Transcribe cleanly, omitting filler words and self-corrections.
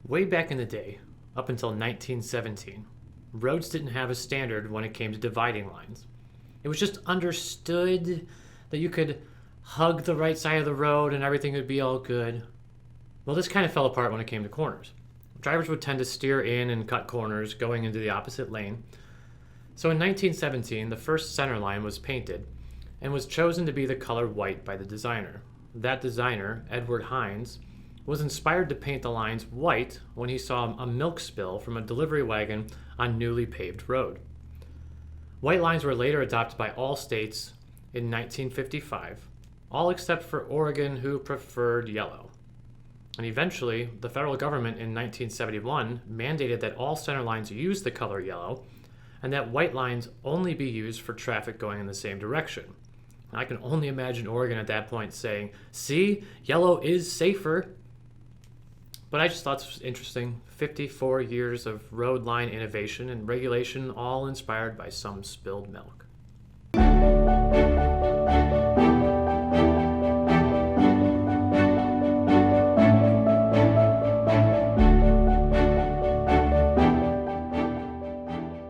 Way back in the day, up until 1917, roads didn't have a standard when it came to dividing lines. It was just understood that you could hug the right side of the road and everything would be all good. Well, this kind of fell apart when it came to corners. Drivers would tend to steer in and cut corners going into the opposite lane. So in 1917, the first center line was painted and was chosen to be the color white by the designer. That designer, Edward Hines, was inspired to paint the lines white when he saw a milk spill from a delivery wagon on newly paved road. White lines were later adopted by all states in 1955, all except for Oregon, who preferred yellow. And eventually, the federal government in 1971 mandated that all center lines use the color yellow and that white lines only be used for traffic going in the same direction. I can only imagine Oregon at that point saying, "See, yellow is safer." But I just thought this was interesting. 54 years of road line innovation and regulation, all inspired by some spilled milk.